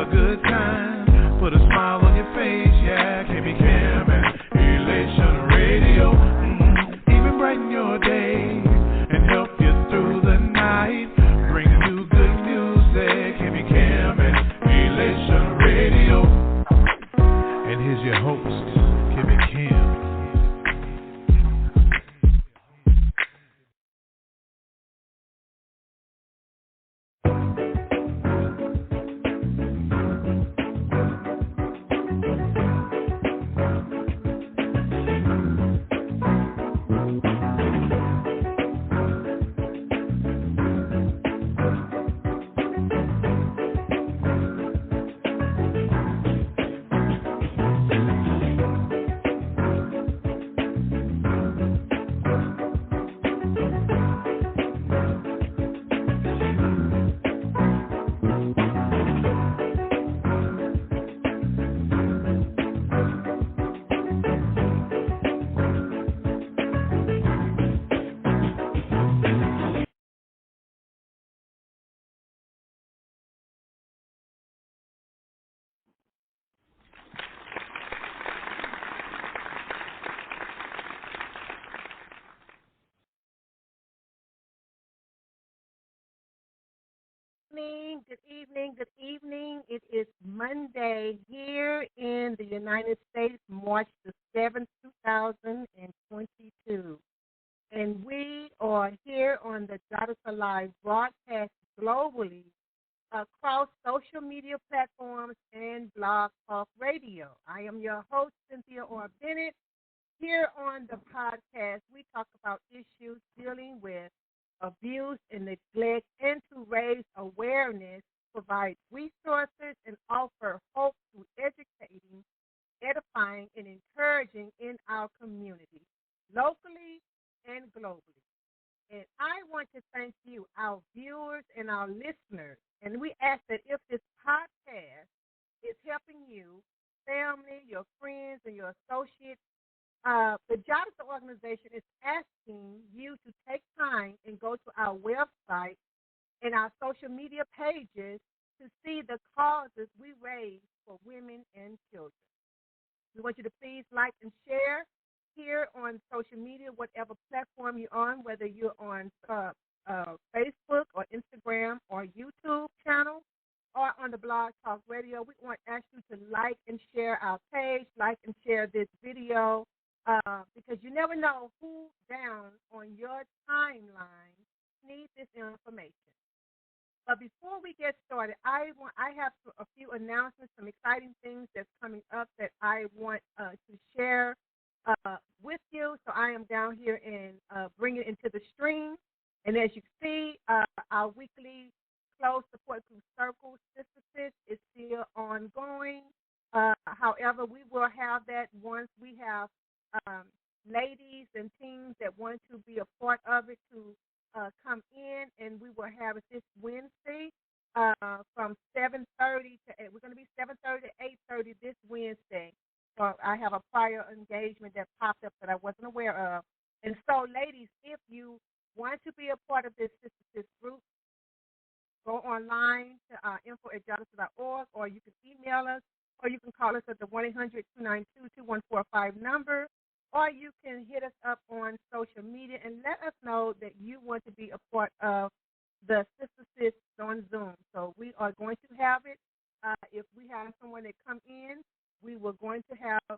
a good time. Put a smile on your face, yeah. Can be Cam and Elation Radio. Even brighten your day and help you through the night. Bring you good music. Can be Cam and Elation Radio. And here's your host, Kim and Kim. Good evening, good evening. It is Monday here in the United States, March the 7th, 2022. And we are here on the Jadasa Live broadcast globally across social media platforms and Blog Talk Radio. I am your host, Cynthia Bennett. Here on the podcast, we talk about issues dealing with abuse and neglect, and to raise awareness, provide resources, and offer hope through educating, edifying, and encouraging in our community, locally and globally. And I want to thank you, our viewers and our listeners. And we ask that if this podcast is helping you, family, your friends, and your associates, the Jadasa organization is asking you to take time and go to our website and our social media pages to see the causes we raise for women and children. We want you to please like and share here on social media, whatever platform you're on, whether you're on Facebook or Instagram or YouTube channel or on the Blog Talk Radio. We want to ask you to like and share our page, like and share this video. Because you never know who down on your timeline needs this information. But before we get started, I have a few announcements, some exciting things that's coming up that I want to share with you. So I am down here and bring it into the stream. And as you see, our weekly closed support group circle, Sister is still ongoing. However, we will have that once we have ladies and teens that want to be a part of it to come in, and we will have it this Wednesday from 7:30 to 8. We're going to be 7:30 to 8:30 this Wednesday. So I have a prior engagement that popped up that I wasn't aware of. And so, ladies, if you want to be a part of this group, go online to info@jadasa.org, or you can email us, or you can call us at the 1-800-292-2145 number, or you can hit us up on social media and let us know that you want to be a part of the Sister Sis on Zoom. So we are going to have it. If we have someone that come in, we were going to have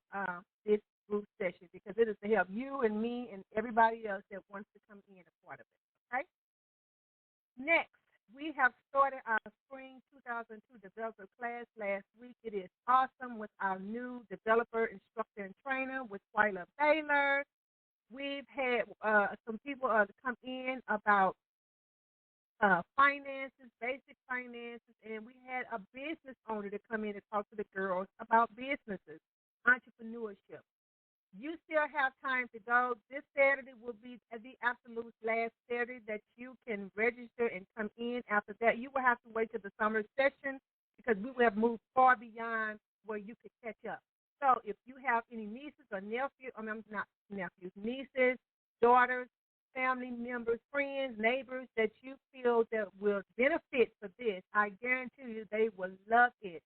this group session because it is to help you and me and everybody else that wants to come in a part of it. Okay? Next, we have started our spring 2002 developer class last week. It is awesome with our new developer, instructor, and trainer with Twyla Baylor. We've had some people come in about finances, basic finances, and we had a business owner to come in and talk to the girls about businesses, entrepreneurship. You still have time to go. This Saturday will be the absolute last Saturday that you can register and come in. After that, you will have to wait till the summer session because we will have moved far beyond where you could catch up. So if you have any nieces or nephews, not nephews, nieces, daughters, family members, friends, neighbors that you feel that will benefit for this, I guarantee you they will love it.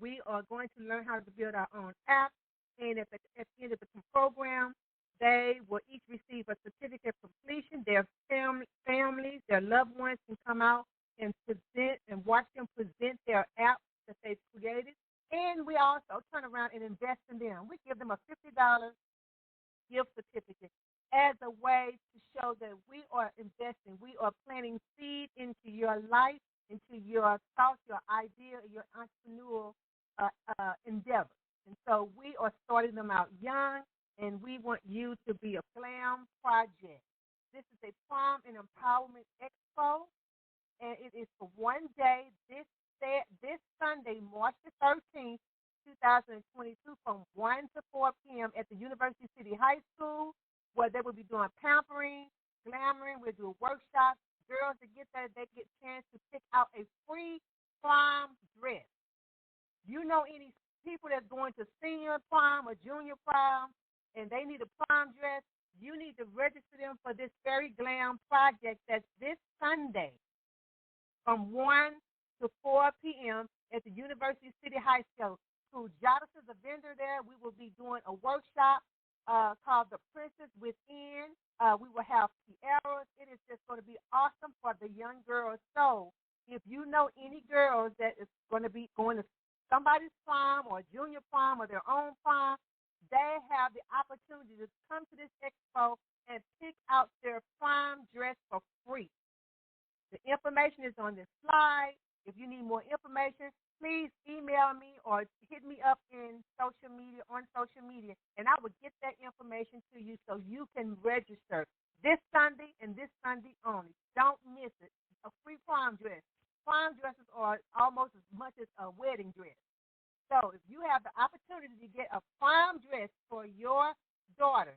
We are going to learn how to build our own app, and at the end of the program, they will each receive a certificate of completion. Their families, their loved ones can come out and present and watch them present their app that they've created. And we also turn around and invest in them. We give them a $50 gift certificate as a way to show that we are investing. We are planting seed into your life, into your thoughts, your idea, your entrepreneurial endeavor. And so we are starting them out young, and we want you to be a GLAM project. This is a Prom and Empowerment Expo, and it is for one day this Sunday, March the 13th, 2022, from 1 to 4 p.m. at the University City High School, where they will be doing pampering, glamoring. We'll do workshops. Girls that get there, they get a chance to pick out a free prom dress. You know any people that's going to senior prom or junior prom, and they need a prom dress, you need to register them for this very glam project that's this Sunday from 1 to 4 p.m. at the University City High School. Jadasa is a vendor there. We will be doing a workshop called The Princess Within. We will have tiaras. It is just going to be awesome for the young girls. So if you know any girls that is going to be going to somebody's prom or junior prom or their own prom, they have the opportunity to come to this expo and pick out their prom dress for free. The information is on this slide. If you need more information, please email me or hit me up on social media, and I will get that information to you so you can register this Sunday and this Sunday only. Don't miss it. A free prom dress. Prom dresses are almost as much as a wedding dress. So if you have the opportunity to get a prom dress for your daughter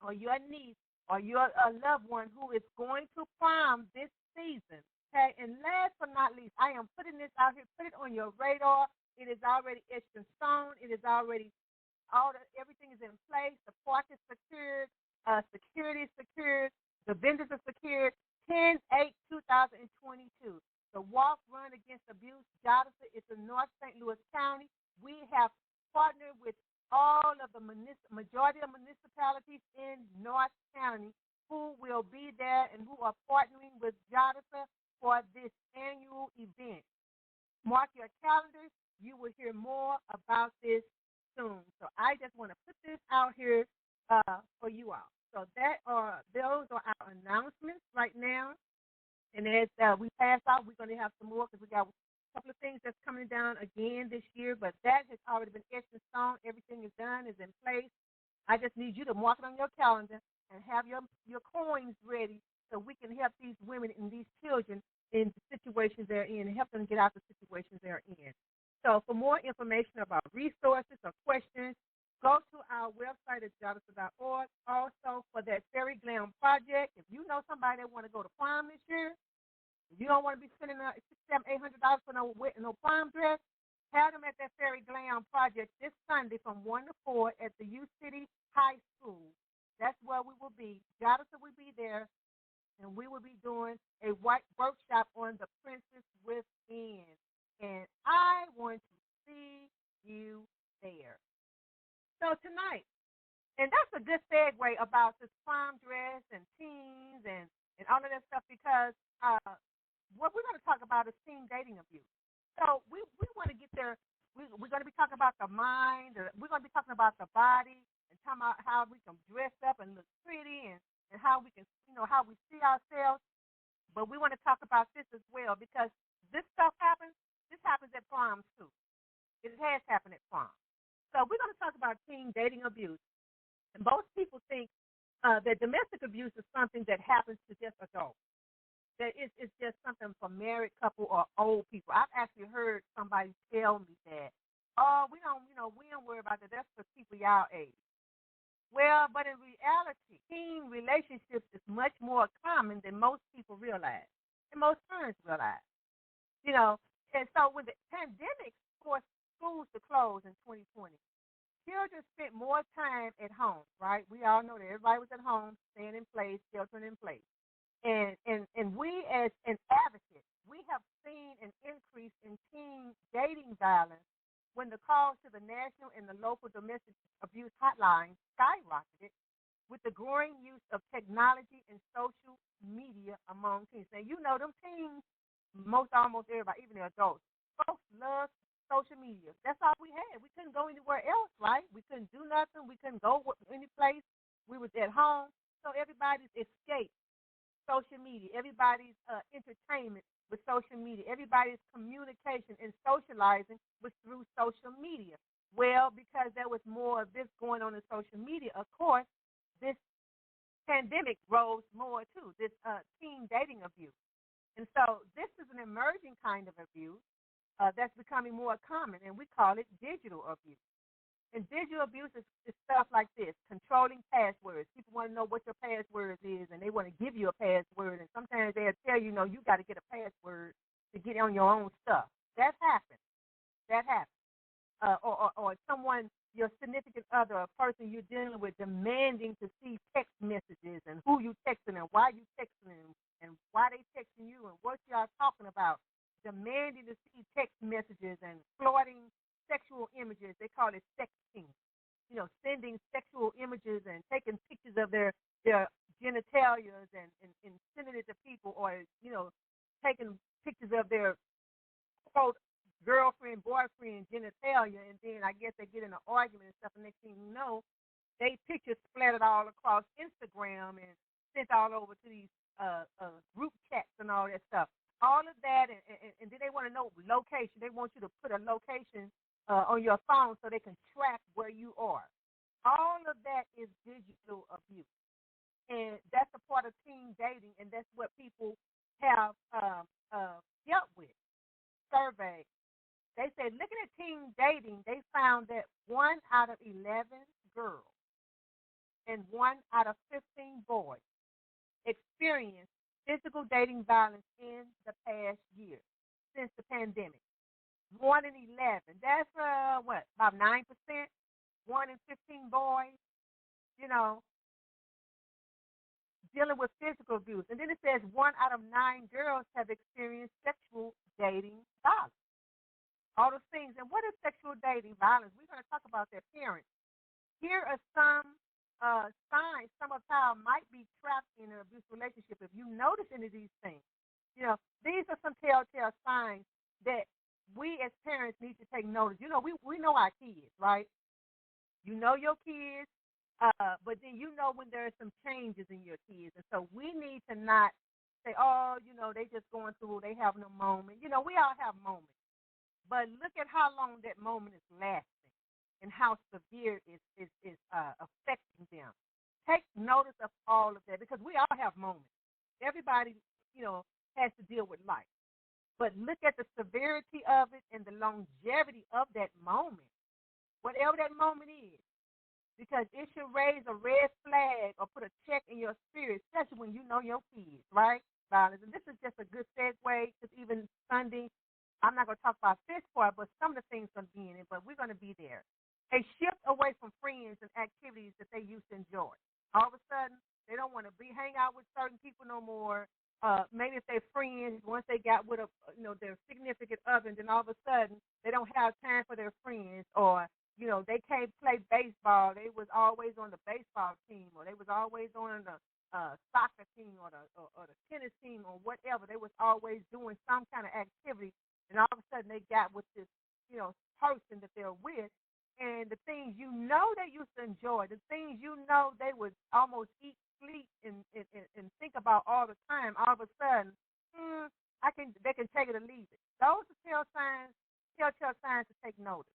or your niece or your loved one who is going to prom this season, okay, and last but not least, I am putting this out here. Put it on your radar. It is already etched in stone. It is already everything is in place. The park is secured. Security is secured. The vendors are secured. 10/8/2022. The Walk Run Against Abuse, Jadasa, is in North St. Louis County. We have partnered with all of the majority of municipalities in North County who will be there and who are partnering with Jadasa for this annual event. Mark your calendars. You will hear more about this soon. So I just want to put this out here for you all. So those are our announcements right now. And as we pass out, we're going to have some more because we got a couple of things that's coming down again this year. But that has already been etched in stone. Everything is done, is in place. I just need you to mark it on your calendar and have your coins ready so we can help these women and these children in the situations they're in and help them get out the situations they're in. So for more information about resources or questions, go to our website at jadasa.org. Also, for that Fairy Glam project, if you know somebody that want to go to prom this year, if you don't want to be spending $600-$800 for no prom dress, have them at that Fairy Glam project this Sunday from 1 to 4 at the U City High School. That's where we will be. Jadasa will be there, and we will be doing a workshop on the Princess Within. And I want to see you there. So tonight, and that's a good segue about this prom dress and teens and all of that stuff because what we're going to talk about is teen dating abuse. So we want to get there. We're going to be talking about the mind. We're going to be talking about the body and talking about how we can dress up and look pretty and how we can, how we see ourselves. But we want to talk about this as well because this stuff happens. This happens at proms too. It has happened at prom. So we're going to talk about teen dating abuse. And most people think that domestic abuse is something that happens to just adults. That it's just something for married couple or old people. I've actually heard somebody tell me that, we don't worry about that. That's for people y'all age. Well, but in reality, teen relationships is much more common than most people realize, and most parents realize. And so when the pandemic forced schools to close in 2020, children spent more time at home, right? We all know that everybody was at home, staying in place, sheltering in place. And we as an advocate, we have seen an increase in teen dating violence when the calls to the national and the local domestic abuse hotlines skyrocketed with the growing use of technology and social media among teens. Now, you know, them teens, almost everybody, even the adults, folks love social media. That's all we had. We couldn't go anywhere else, right? We couldn't do nothing. We couldn't go any place. We was at home. So everybody's escape, social media. Everybody's entertainment with social media. Everybody's communication and socializing was through social media. Well, because there was more of this going on in social media, of course, this pandemic rose more too, this teen dating abuse. And so this is an emerging kind of abuse that's becoming more common, and we call it digital abuse. And digital abuse is stuff like this, controlling passwords. People want to know what your password is, and they want to give you a password. And sometimes they'll tell you, no, you got to get a password to get on your own stuff. That happens. That happens. Or someone, your significant other, a person you're dealing with, demanding to see text messages and who you texting and why you texting them and why they texting you and what y'all talking about. Demanding to see text messages and floating sexual images. They call it sexting. You know, sending sexual images and taking pictures of their genitalias and sending it to people, or, you know, taking pictures of their, quote, girlfriend, boyfriend, genitalia, and then I guess they get in an argument and stuff, and next thing you know, they pictures splattered all across Instagram and sent all over to these group chats and all that stuff. All of that, and then they want to know location. They want you to put a location on your phone so they can track where you are. All of that is digital abuse. And that's a part of teen dating, and that's what people have dealt with. Surveys. They said, looking at teen dating, they found that 1 out of 11 girls and 1 out of 15 boys experienced physical dating violence in the past year since the pandemic. 1 in 11. That's, about 9%? 1 in 15 boys, you know, dealing with physical abuse. And then it says 1 out of 9 girls have experienced sexual dating violence. All those things. And what is sexual dating violence? We're going to talk about their parents. Here are some signs some of child might be trapped in an abusive relationship. If you notice any of these things, you know, these are some telltale signs that we as parents need to take notice. You know, we know our kids, right? You know your kids, but then you know when there are some changes in your kids. And so we need to not say, oh, you know, they just going through, they having a moment. You know, we all have moments. But look at how long that moment is lasting and how severe is affecting them. Take notice of all of that, because we all have moments. Everybody, you know, has to deal with life. But look at the severity of it and the longevity of that moment, whatever that moment is, because it should raise a red flag or put a check in your spirit, especially when you know your kids, right? Violence. And this is just a good segue, because even Sunday, I'm not going to talk about this part, but some of the things going to be in it, but we're going to be there. A shift away from friends and activities that they used to enjoy. All of a sudden, they don't want to hang out with certain people no more. Maybe if they're friends, once they got with their significant other, and then all of a sudden they don't have time for their friends, or you know, they can't play baseball. They was always on the baseball team, or they was always on the soccer team, or the tennis team, or whatever. They was always doing some kind of activity, and all of a sudden they got with this, you know, person that they're with, and the things you know they used to enjoy, the things you know they would almost eat, sleep, and think about all the time, all of a sudden, they can take it or leave it. Those are telltale signs to take notice.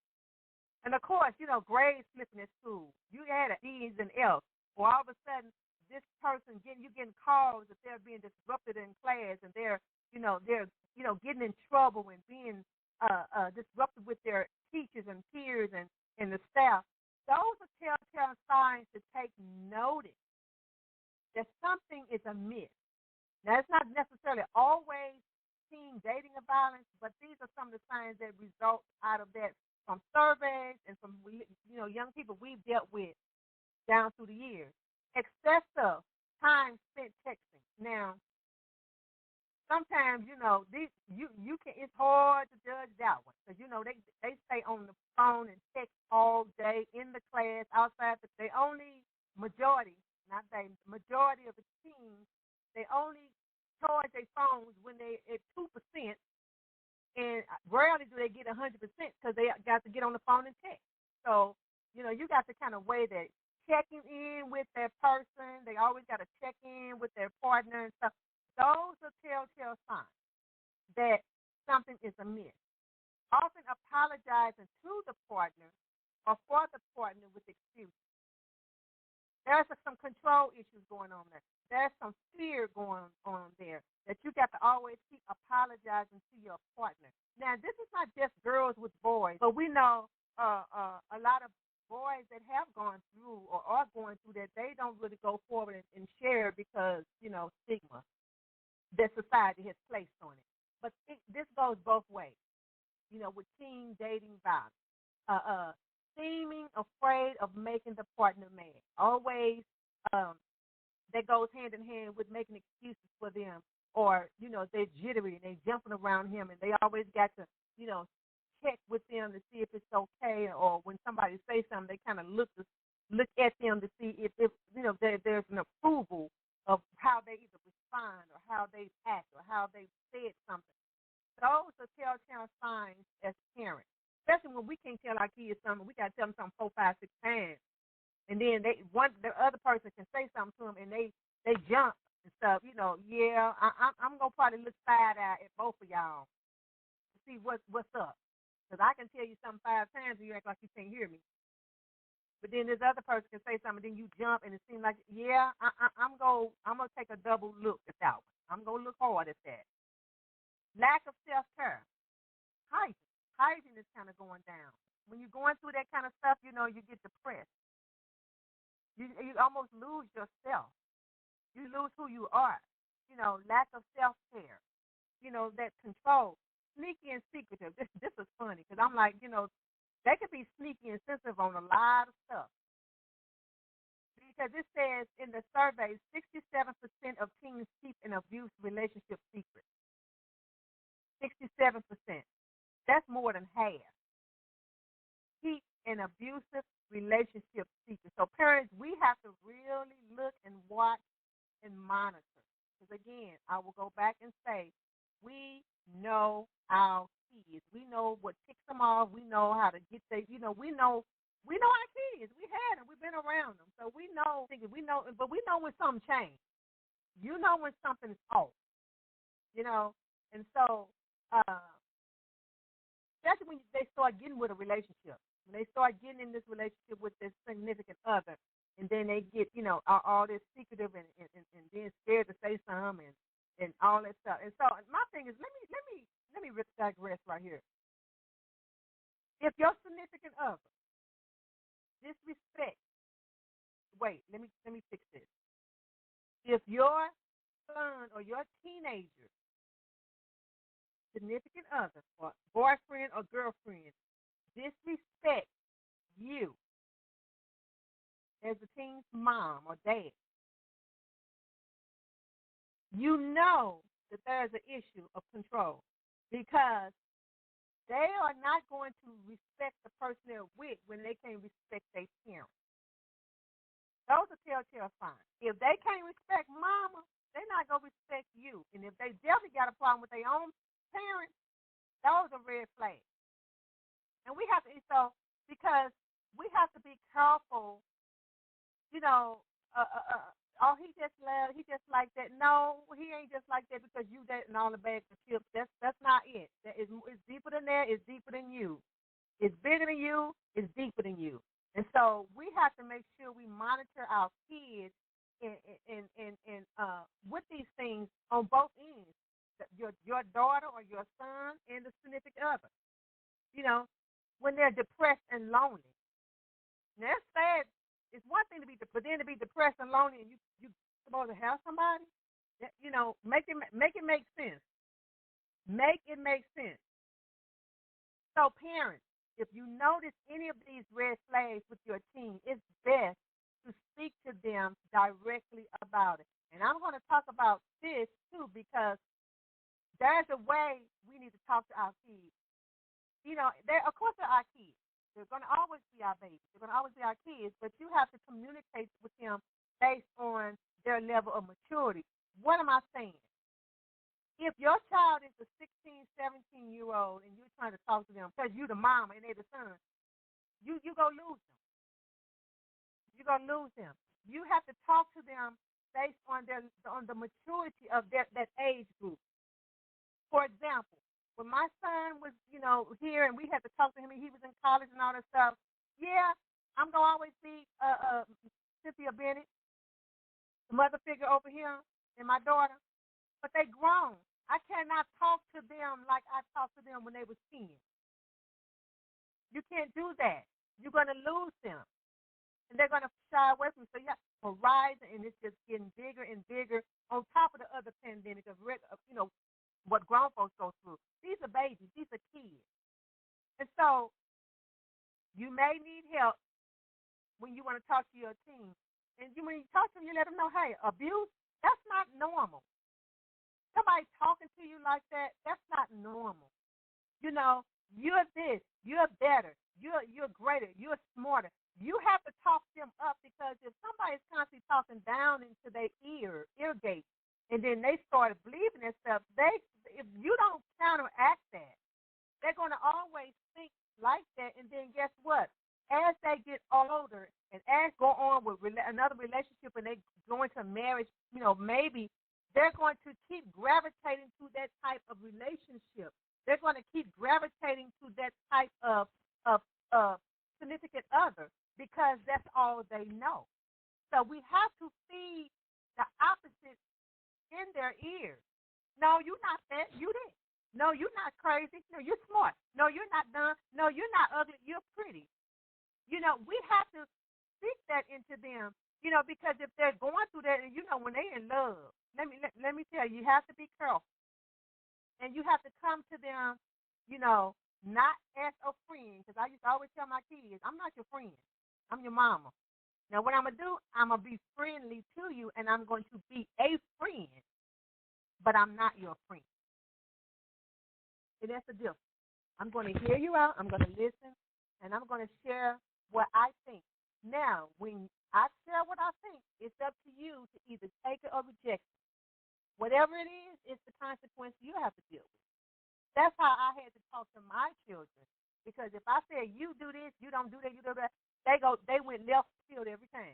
And of course, you know, grades slipping at school. You had an E's and F's, or all of a sudden this person getting calls that they're being disrupted in class, and they're getting in trouble and being disrupted with their teachers and peers and the staff. Those are telltale signs to take notice that something is amiss. Now, it's not necessarily always teen dating or violence, but these are some of the signs that result out of that from surveys and from, you know, young people we've dealt with down through the years. Excessive time spent texting. Now, sometimes, these you can. It's hard to judge that one because they stay on the phone and text all day in the class, outside. But they only majority, not they, majority of the teens, they only charge their phones when they at 2%, and rarely do they get 100% because they got to get on the phone and text. So you got to kind of weigh that. Checking in with their person, they always got to check in with their partner and stuff. Those are telltale signs that something is amiss. Often apologizing to the partner or for the partner with excuses. There's some control issues going on there. There's some fear going on there that you got to always keep apologizing to your partner. Now, this is not just girls with boys, but we know a lot of boys that have gone through or are going through that, they don't really go forward and share because, stigma that society has placed on it. But this goes both ways, with teen dating violence. Seeming afraid of making the partner mad. Always that goes hand in hand with making excuses for them, or, they're jittery and they're jumping around him and they always got to, check with them to see if it's okay, or when somebody says something, they kind of look at them to see if there's an approval of how they either respond or how they act or how they said something. Those are telltale signs as parents, especially when we can't tell our kids something. We got to tell them something 4, 5, 6 times, and then the other person can say something to them and they jump and stuff. Yeah, I'm gonna probably look side eye at both of y'all to see what's up. Because I can tell you something 5 times and you act like you can't hear me. But then this other person can say something, and then you jump, and it seems like, yeah, I'm going to take a double look at that one. I'm going to look hard at that. Lack of self-care. Hygiene is kind of going down. When you're going through that kind of stuff, you get depressed. You almost lose yourself. You lose who you are. Lack of self-care. That control. Sneaky and secretive. This is funny because I'm like, they could be sneaky and sensitive on a lot of stuff. Because it says in the survey, 67% of teens keep an abuse relationship secret. 67%. That's more than half. Keep an abusive relationship secret. So parents, we have to really look and watch and monitor. Because again, I will go back and say, we know our kids. We know what ticks them off. We know how to get they. We know our kids. We had them. We've been around them, so we know. But we know when something changed. When something's off. And so especially when they start getting with a relationship, when they start getting in this relationship with their significant other, and then they get all this secretive and then scared to say something and all that stuff. And so my thing is, let me digress right here. If your significant other disrespect, let me fix this. If your son or your teenager, significant other, or boyfriend or girlfriend disrespect you as a teen's mom or dad, that there's an issue of control, because they are not going to respect the person they're with when they can't respect their parents. Those are telltale signs. If they can't respect mama, they're not going to respect you. And if they definitely got a problem with their own parents, those are red flags. And we have to, because we have to be careful, oh, he just like that. No, he ain't just like that because you that and all the bags of chips. That's not it. It's deeper than that. It's deeper than you. It's bigger than you. It's deeper than you. And so we have to make sure we monitor our kids and with these things on both ends. Your daughter or your son and the significant other. When they're depressed and lonely. Now, that's sad. It's one thing to be depressed and lonely, and you supposed to have somebody. Make it make sense. Make it make sense. So, parents, if you notice any of these red flags with your teen, it's best to speak to them directly about it. And I'm going to talk about this too, because there's a way we need to talk to our kids. You know, of course they're our kids. They're going to always be our babies. They're going to always be our kids, but you have to communicate with them based on their level of maturity. What am I saying? If your child is a 16, 17-year-old and you're trying to talk to them because you're the mama and they're the son, you're going to lose them. You're going to lose them. You have to talk to them based on the maturity of that age group. For example, when my son was, here and we had to talk to him and he was in college and all that stuff, yeah, I'm going to always be Cynthia Bennett, the mother figure over here, and my daughter. But they grown. I cannot talk to them like I talked to them when they were 10. You can't do that. You're going to lose them. And they're going to shy away from you. So you have horizon, and it's just getting bigger and bigger on top of the other pandemic of what grown folks go through. These are babies. These are kids. And so you may need help when you want to talk to your teen. And when you talk to them, you let them know, hey, abuse, that's not normal. Somebody talking to you like that, that's not normal. You're this, you're better, you're greater, you're smarter. You have to talk them up, because if somebody's constantly talking down into their ear gate, and then they start believing that stuff, if you don't counteract that, they're going to always think like that. And then guess what? As they get older and as go on with another relationship and they go into marriage, maybe they're going to keep gravitating to that type of relationship. They're going to keep gravitating to that type of significant other, because that's all they know. So we have to feed the opposite in their ears. No, you're not that. You this. No, you're not crazy. No, you're smart. No, you're not dumb. No, you're not ugly. You're pretty. We have to speak that into them, because if they're going through that, and when they're in love, let me tell you, you have to be careful. And you have to come to them, not as a friend, because I used to always tell my kids, I'm not your friend. I'm your mama. Now, what I'm going to do, I'm going to be friendly to you, and I'm going to be a friend, but I'm not your friend. And that's the difference. I'm going to hear you out, I'm going to listen, and I'm going to share what I think. Now, when I share what I think, it's up to you to either take it or reject it. Whatever it is, it's the consequence you have to deal with. That's how I had to talk to my children. Because if I said, you do this, you don't do that, you do that, they went left field every time.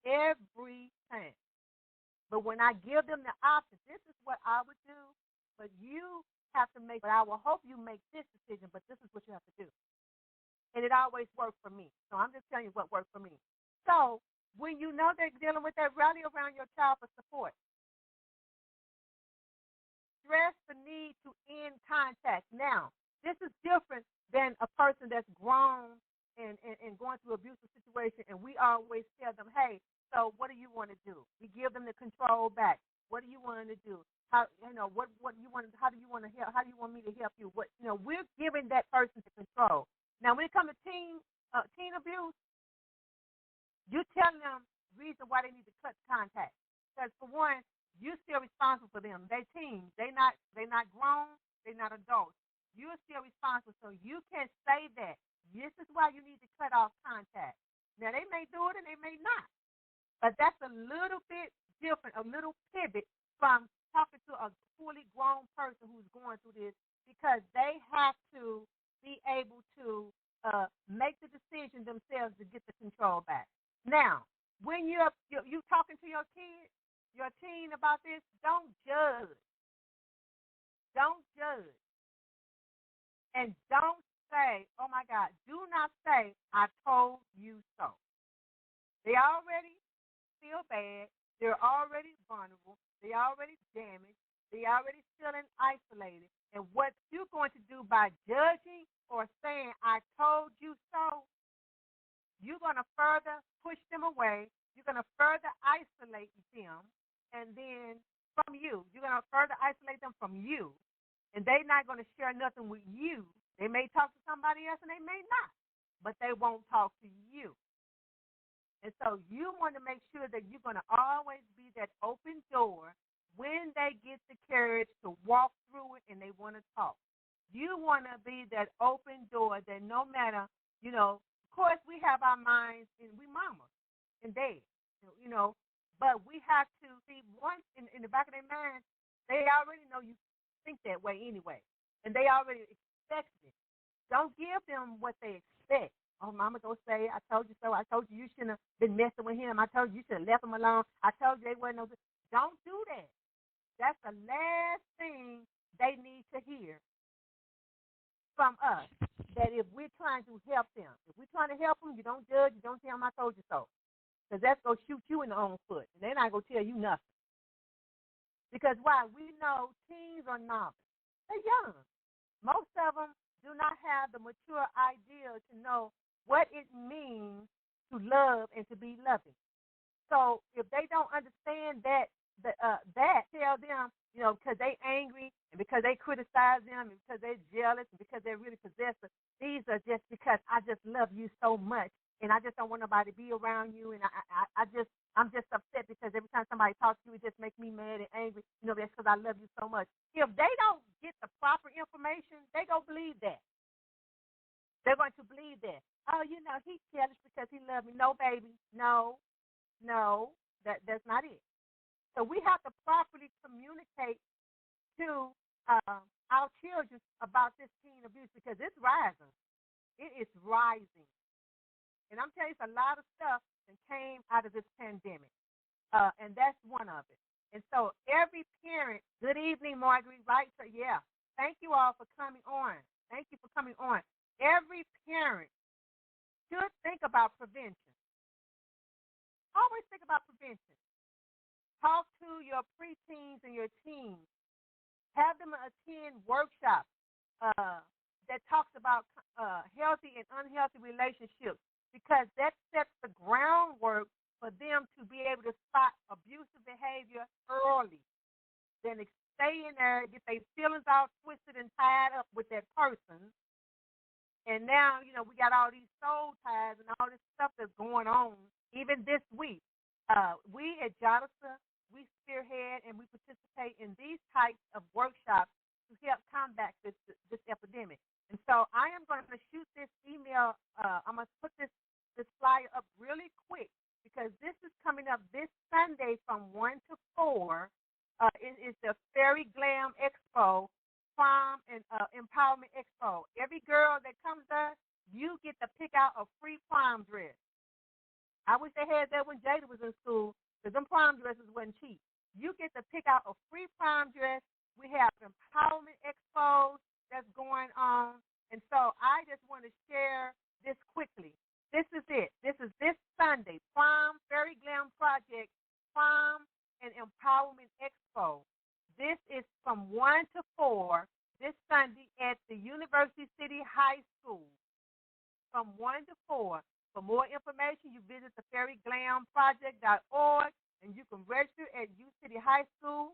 Every time. But when I give them the option, this is what I would do, but you have to make, but I will hope you make this decision, but this is what you have to do. And it always worked for me. So I'm just telling you what worked for me. So when you know they're dealing with that, rally around your child for support. Stress the need to end contact. Now, this is different than a person that's grown and going through an abusive situation, and we always tell them, hey, so what do you want to do? We give them the control back. What do you want to do? How what do you want? How do you want to help? How do you want me to help you? We're giving that person the control. Now, when it comes to teen abuse, you're telling them reason why they need to cut contact. Because for one, you're still responsible for them. They're teens. They're not grown. They're not adults. You're still responsible, so you can say that. This is why you need to cut off contact. Now, they may do it and they may not. But that's a little bit different, a little pivot from talking to a fully grown person who's going through this, because they have to be able to make the decision themselves to get the control back. Now, when you're talking to your kid, your teen about this, don't judge. Don't judge. And don't say, oh, my God, do not say, I told you so. They already feel bad. They're already vulnerable. They're already damaged. They're already feeling isolated. And what you're going to do by judging or saying, I told you so, you're going to further push them away. You're going to further isolate them. And then from you, you're going to further isolate them from you. And they're not going to share nothing with you. They may talk to somebody else and they may not, but they won't talk to you. And so you want to make sure that you're going to always be that open door when they get the courage to walk through it and they want to talk. You want to be that open door that no matter, of course we have our minds and we mamas and dads, but we have to see once in the back of their mind, they already know you think that way anyway, and they already expect it. Don't give them what they expect. Oh, mama go say, I told you so. I told you shouldn't have been messing with him. I told you should have left him alone. I told you they wasn't no. Don't do that. That's the last thing they need to hear from us. That if we're trying to help them, if we're trying to help them, you don't judge, you don't tell them I told you so. Because that's going to shoot you in the own foot. And they're not going to tell you nothing. Because why? We know teens are novice. They're young. Most of them do not have the mature idea to know what it means to love and to be loving. So if they don't understand that tell them, because they angry and because they criticize them and because they're jealous and because they're really possessive, these are just because I just love you so much and I just don't want nobody to be around you and I'm just upset because every time somebody talks to you, it just makes me mad and angry. That's because I love you so much. If they don't get the proper information, they going to believe that. They're going to believe that. Oh, he's jealous because he loves me. No, baby. No, that's not it. So we have to properly communicate to our children about this teen abuse because it's rising. It is rising. And I'm telling you, it's a lot of stuff that came out of this pandemic, and that's one of it. And so every parent, good evening, Marguerite, right? So, yeah, thank you all for coming on. Thank you for coming on. Every parent should think about prevention. Always think about prevention. Talk to your preteens and your teens. Have them attend workshops that talks about healthy and unhealthy relationships because that sets the groundwork for them to be able to spot abusive behavior early. Then stay in there, get their feelings all twisted and tied up with that person. And now, we got all these soul ties and all this stuff that's going on, even this week. We at Jadasa, we spearhead and we participate in these types of workshops to help combat this epidemic. And so I am going to shoot this email. I'm going to put this flyer up really quick because this is coming up this Sunday from 1 to 4. It is the Fairy Glam Expo, Prom and Empowerment Expo. Every girl that comes there, you get to pick out a free prom dress. I wish they had that when Jada was in school because them prom dresses wasn't cheap. You get to pick out a free prom dress. We have empowerment expos that's going on. And so I just want to share this quickly. This is it. This is this Sunday, Prom Fairy Glam Project, Prom and Empowerment Expo. This is from 1 to 4 this Sunday at the University City High School from 1 to 4. For more information, you visit the fairyglamproject.org, and you can register at U City High School.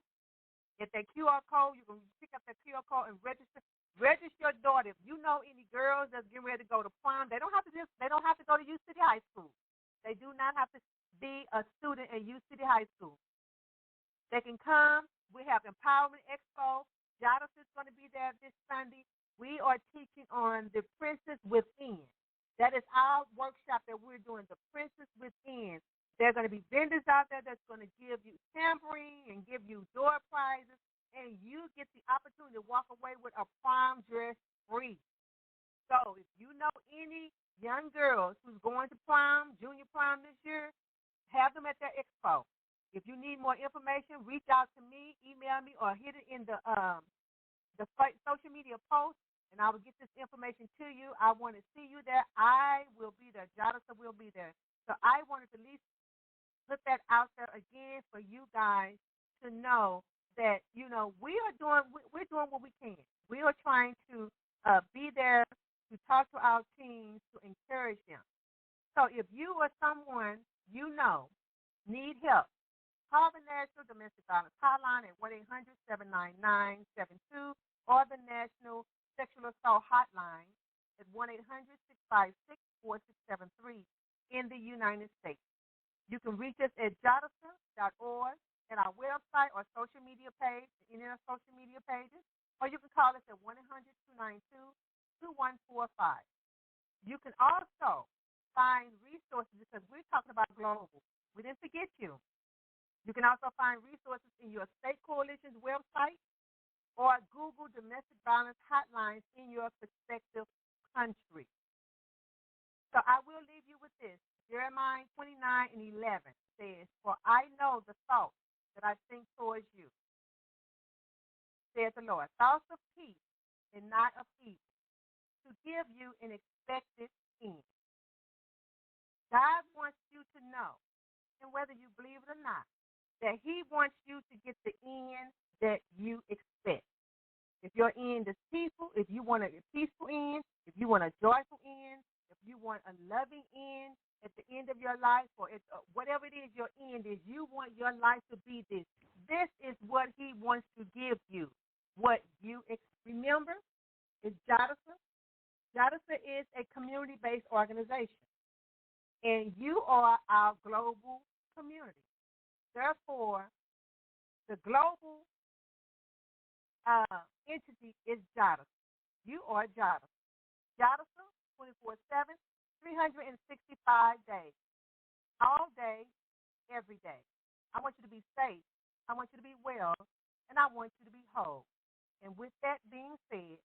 Get that QR code. You can pick up that QR code and register. Register your daughter. If you know any girls that's getting ready to go to prom, they don't have to go to U City High School. They do not have to be a student at U City High School. They can come. We have Empowerment Expo. Jadasa is going to be there this Sunday. We are teaching on the Princess Within. That is our workshop that we're doing, the Princess Within. There are going to be vendors out there that's going to give you tampering and give you door prizes, and you get the opportunity to walk away with a prom dress free. So if you know any young girls who's going to prom, junior prom this year, have them at their expo. If you need more information, reach out to me, email me, or hit it in the social media post, and I will get this information to you. I want to see you there. I will be there. Jadasa will be there. So I wanted to at least put that out there again for you guys to know that, we're doing what we can. We are trying to be there to talk to our teens, to encourage them. So if you or someone need help, call the National Domestic Violence Hotline at 1-800-799-72 or the National Sexual Assault Hotline at 1-800-656-4673 in the United States. You can reach us at jadasa.org. at our website or social media page, any of our social media pages, or you can call us at 1-800-292-2145. You can also find resources because we're talking about global. We didn't forget you. You can also find resources in your state coalition's website or Google domestic violence hotlines in your respective country. So I will leave you with this. Jeremiah 29:11 says, "For I know the thoughts that I think towards you, saith the Lord, thoughts of peace and not of evil, to give you an expected end." God wants you to know, and whether you believe it or not, that He wants you to get the end that you expect. If your end is peaceful, if you want a peaceful end, if you want a joyful end, if you want a loving end at the end of your life, or whatever it is your end is, you want your life to be this. This is what He wants to give you. What you remember is Jadasa. Jadasa is a community-based organization, and you are our global community. Therefore, the global entity is Jadasa. You are Jadasa. Jadasa, 24/7, 365 days, all day, every day. I want you to be safe. I want you to be well, and I want you to be whole. And with that being said,